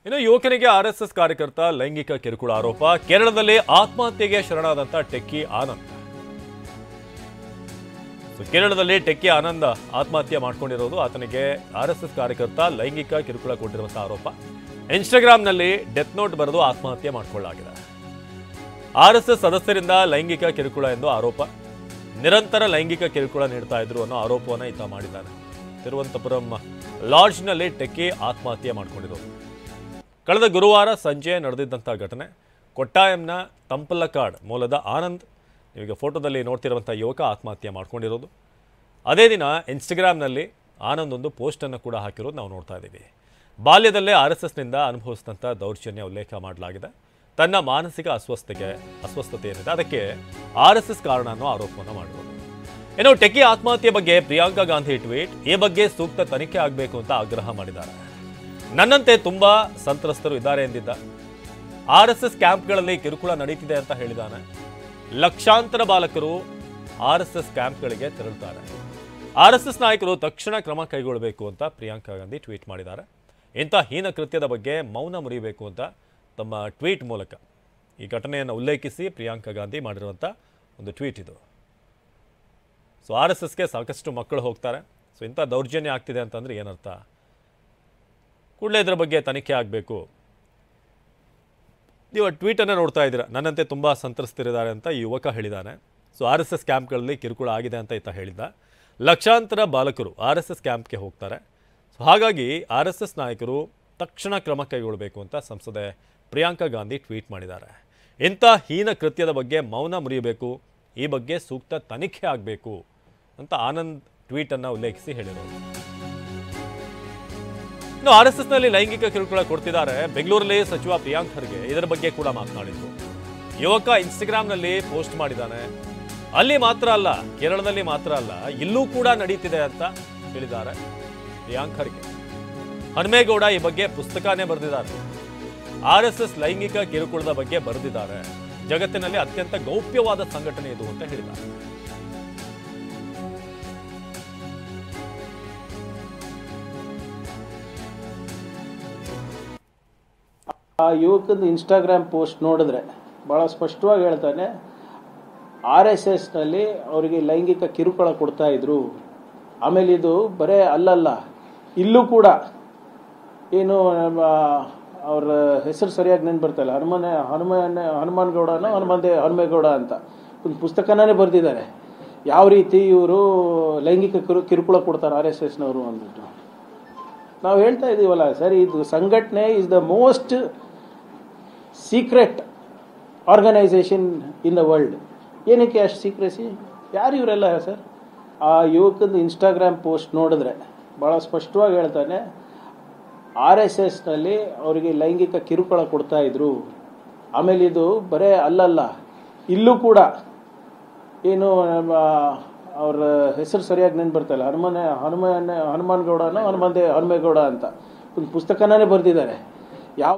ಇನ್ನು ಯುವಕನಿಗೆ ಆರ್ಎಸ್ಎಸ್ ಕಾರ್ಯಕರ್ತ ಲೈಂಗಿಕ ಕಿರುಕುಳ ಆರೋಪ. ಕೇರಳದಲ್ಲಿ ಆತ್ಮಹತ್ಯೆಗೆ ಶರಣಾದಂತ ಟೆಕ್ಕಿ ಆನಂದ್. ಕೇರಳದಲ್ಲಿ ಟೆಕ್ಕಿ ಆನಂದ್ ಆತ್ಮಹತ್ಯೆ ಮಾಡ್ಕೊಂಡಿರೋದು ಆತನಿಗೆ ಆರ್ಎಸ್ಎಸ್ ಕಾರ್ಯಕರ್ತ ಲೈಂಗಿಕ ಕಿರುಕುಳ ಕೊಟ್ಟಿರುವಂತಹ ಆರೋಪ. ಇನ್ಸ್ಟಾಗ್ರಾಂನಲ್ಲಿ ಡೆತ್ ನೋಟ್ ಬರೆದು ಆತ್ಮಹತ್ಯೆ ಮಾಡಿಕೊಳ್ಳಲಾಗಿದೆ. ಆರ್ಎಸ್ಎಸ್ ಸದಸ್ಯರಿಂದ ಲೈಂಗಿಕ ಕಿರುಕುಳ ಎಂದು ಆರೋಪ. ನಿರಂತರ ಲೈಂಗಿಕ ಕಿರುಕುಳ ನೀಡ್ತಾ ಇದ್ರು ಅನ್ನೋ ಆರೋಪವನ್ನು ಈತ ಮಾಡಿದ್ದಾನೆ. ತಿರುವನಂತಪುರಂ ಲಾಡ್ಜ್ನಲ್ಲಿ ಟೆಕ್ಕಿ ಆತ್ಮಹತ್ಯೆ ಮಾಡಿಕೊಂಡಿರೋದು. ಕಳೆದ ಗುರುವಾರ ಸಂಜೆ ನಡೆದಿದ್ದಂಥ ಘಟನೆ. ಕೊಟ್ಟಾಯಂನ ತಂಪಲಕಾಡ್ ಮೂಲದ ಆನಂದ್, ನೀವೀಗ ಫೋಟೋದಲ್ಲಿ ನೋಡ್ತಿರುವಂಥ ಯುವಕ ಆತ್ಮಹತ್ಯೆ ಮಾಡ್ಕೊಂಡಿರೋದು. ಅದೇ ದಿನ ಇನ್ಸ್ಟಾಗ್ರಾಮ್ನಲ್ಲಿ ಆನಂದ್ ಒಂದು ಪೋಸ್ಟನ್ನು ಕೂಡ ಹಾಕಿರೋದು ನಾವು ನೋಡ್ತಾ ಇದ್ದೀವಿ. ಬಾಲ್ಯದಲ್ಲೇ ಆರ್ಎಸ್ಎಸ್ನಿಂದ ಅನುಭವಿಸಿದಂಥ ದೌರ್ಜನ್ಯ ಉಲ್ಲೇಖ ಮಾಡಲಾಗಿದೆ. ತನ್ನ ಮಾನಸಿಕ ಅಸ್ವಸ್ಥತೆ ಏನಿದೆ ಅದಕ್ಕೆ ಆರ್ಎಸ್ಎಸ್ ಕಾರಣ ಅನ್ನೋ ಆರೋಪವನ್ನು ಮಾಡಿರೋದು. ಇನ್ನು ಟೆಕ್ಕಿ ಆತ್ಮಹತ್ಯೆ ಬಗ್ಗೆ ಪ್ರಿಯಾಂಕಾ ಗಾಂಧಿ ಟ್ವೀಟ್, ಈ ಬಗ್ಗೆ ಸೂಕ್ತ ತನಿಖೆ ಆಗಬೇಕು ಅಂತ ಆಗ್ರಹ ಮಾಡಿದ್ದಾರೆ. ನನ್ನಂತೆ ತುಂಬಾ ಸಂತ್ರಸ್ತರು ಇದ್ದಾರೆ ಎಂದಿದ್ದ. ಆರ್ಎಸ್ಎಸ್ ಕ್ಯಾಂಪ್ಗಳಲ್ಲಿ ಕಿರುಕುಳ ನಡೀತಿದೆ ಅಂತ ಹೇಳಿದ್ದಾನೆ. ಲಕ್ಷಾಂತರ ಬಾಲಕರು ಆರ್ಎಸ್ಎಸ್ ಕ್ಯಾಂಪ್ಗಳಿಗೆ ತೆರಳುತ್ತಾರೆ. ಆರ್ಎಸ್ಎಸ್ ನಾಯಕರು ತಕ್ಷಣ ಕ್ರಮ ಕೈಗೊಳ್ಳಬೇಕು ಅಂತ ಪ್ರಿಯಾಂಕಾ ಗಾಂಧಿ ಟ್ವೀಟ್ ಮಾಡಿದ್ದಾರೆ. ಇಂಥ ಹೀನ ಕೃತ್ಯದ ಬಗ್ಗೆ ಮೌನ ಮುರಿಯಬೇಕು ಅಂತ ತಮ್ಮ ಟ್ವೀಟ್ ಮೂಲಕ ಈ ಘಟನೆಯನ್ನು ಉಲ್ಲೇಖಿಸಿ ಪ್ರಿಯಾಂಕಾ ಗಾಂಧಿ ಮಾಡಿರುವಂಥ ಒಂದು ಟ್ವೀಟ್ ಇದು. ಸೊ ಆರ್ಎಸ್ಎಸ್ಗೆ ಸಾಕಷ್ಟು ಮಕ್ಕಳು ಹೋಗ್ತಾರೆ. ಸೊ ಇಂಥ ದೌರ್ಜನ್ಯ ಆಗ್ತಿದೆ ಅಂತಂದರೆ ಏನರ್ಥ? ಕೂಡಲೇ ಇದರ ಬಗ್ಗೆ ತನಿಖೆ ಆಗಬೇಕು. ನೀವು ಟ್ವೀಟನ್ನು ನೋಡ್ತಾ ಇದ್ದೀರಾ. ನನ್ನಂತೆ ತುಂಬ ಸಂತ್ರಸ್ತರಿದ್ದಾರೆ ಅಂತ ಈ ಯುವಕ ಹೇಳಿದ್ದಾನೆ. ಸೊ ಆರ್ಎಸ್ಎಸ್ ಕ್ಯಾಂಪ್ಗಳಲ್ಲಿ ಕಿರುಕುಳ ಆಗಿದೆ ಅಂತ ಈತ ಹೇಳಿದ್ದ. ಲಕ್ಷಾಂತರ ಬಾಲಕರು ಆರ್ಎಸ್ಎಸ್ ಕ್ಯಾಂಪ್ಗೆ ಹೋಗ್ತಾರೆ. ಸೊ ಹಾಗಾಗಿ ಆರ್ಎಸ್ಎಸ್ ನಾಯಕರು ತಕ್ಷಣ ಕ್ರಮ ಕೈಗೊಳ್ಳಬೇಕು ಅಂತ ಸಂಸದೆ ಪ್ರಿಯಾಂಕಾ ಗಾಂಧಿ ಟ್ವೀಟ್ ಮಾಡಿದ್ದಾರೆ. ಇಂಥ ಹೀನ ಕೃತ್ಯದ ಬಗ್ಗೆ ಮೌನ ಮುರಿಯಬೇಕು, ಈ ಬಗ್ಗೆ ಸೂಕ್ತ ತನಿಖೆ ಆಗಬೇಕು ಅಂತ ಆನಂದ್ ಟ್ವೀಟನ್ನು ಉಲ್ಲೇಖಿಸಿ ಹೇಳಿದರು. ಇನ್ನು ಆರ್ಎಸ್ಎಸ್ನಲ್ಲಿ ಲೈಂಗಿಕ ಕಿರುಕುಳ ಕೊಡ್ತಿದ್ದಾರೆ. ಬೆಂಗಳೂರಲ್ಲಿ ಸಚಿವ ಪ್ರಿಯಾಂಕ್ ಖರ್ಗೆ ಇದರ ಬಗ್ಗೆ ಕೂಡ ಮಾತನಾಡಿದ್ರು. ಯುವಕ ಇನ್ಸ್ಟಾಗ್ರಾಮ್ನಲ್ಲಿ ಪೋಸ್ಟ್ ಮಾಡಿದ್ದಾನೆ. ಅಲ್ಲಿ ಮಾತ್ರ ಅಲ್ಲ, ಕೇರಳದಲ್ಲಿ ಮಾತ್ರ ಅಲ್ಲ, ಇಲ್ಲೂ ಕೂಡ ನಡೀತಿದೆ ಅಂತ ಹೇಳಿದ್ದಾರೆ ಪ್ರಿಯಾಂಕ್ ಖರ್ಗೆ. ಹನುಮೇಗೌಡ ಈ ಬಗ್ಗೆ ಪುಸ್ತಕನೇ ಬರೆದಿದ್ದಾರೆ. ಆರ್ಎಸ್ಎಸ್ ಲೈಂಗಿಕ ಕಿರುಕುಳದ ಬಗ್ಗೆ ಬರೆದಿದ್ದಾರೆ. ಜಗತ್ತಿನಲ್ಲಿ ಅತ್ಯಂತ ಗೌಪ್ಯವಾದ ಸಂಘಟನೆ ಇದು ಅಂತ ಹೇಳಿದ್ದಾರೆ. ಆ ಯುವಕದ ಇನ್ಸ್ಟಾಗ್ರಾಮ್ ಪೋಸ್ಟ್ ನೋಡಿದ್ರೆ ಭಾಳ ಸ್ಪಷ್ಟವಾಗಿ ಹೇಳ್ತಾನೆ, RSSನಲ್ಲಿ ಅವರಿಗೆ ಲೈಂಗಿಕ ಕಿರುಕುಳ ಕೊಡ್ತಾ ಇದ್ರು. ಆಮೇಲೆ ಇದು ಬರೇ ಅಲ್ಲಲ್ಲ, ಇಲ್ಲೂ ಕೂಡ ಏನು ಅವ್ರ ಹೆಸರು ಸರಿಯಾಗಿ ನೆನ್ಪು ಬರ್ತಾಯಿಲ್ಲ, ಹನುಮಾನ್ ಗೌಡನೋ ಹನುಮೇಗೌಡ ಅಂತ ಒಂದು ಪುಸ್ತಕನೇ ಬರೆದಿದ್ದಾರೆ. ಯಾವ ರೀತಿ ಇವರು ಲೈಂಗಿಕ ಕಿರುಕುಳ ಕೊಡ್ತಾರೆ RSSನವರು ಅಂದ್ಬಿಟ್ಟು. ನಾವು ಹೇಳ್ತಾ ಇದ್ದೀವಲ್ಲ ಸರ್, ಇದು ಸಂಘಟನೆ is the most secret organisation in the world. ಏನಕ್ಕೆ ಅಷ್ಟು ಸೀಕ್ರೆಸಿ? ಯಾರು ಇವರೆಲ್ಲ ಸರ್? ಆ ಯುವಕದ ಇನ್ಸ್ಟಾಗ್ರಾಮ್ ಪೋಸ್ಟ್ ನೋಡಿದ್ರೆ ಭಾಳ ಸ್ಪಷ್ಟವಾಗಿ ಹೇಳ್ತಾನೆ, RSSನಲ್ಲಿ ಅವರಿಗೆ ಲೈಂಗಿಕ ಕಿರುಕುಳ ಕೊಡ್ತಾ ಇದ್ರು. ಆಮೇಲೆ ಇದು ಬರೇ ಅಲ್ಲಲ್ಲ, ಇಲ್ಲೂ ಕೂಡ ಏನು ಅವ್ರ ಹೆಸರು ಸರಿಯಾಗಿ ನೆನ್ಪು ಬರ್ತಾಯಿಲ್ಲ, ಹನುಮಾನ್ ಗೌಡನೋ ಹನುಮೇಗೌಡ ಅಂತ ಒಂದು ಪುಸ್ತಕನೇ ಬರೆದಿದ್ದಾರೆ. ಯಾವ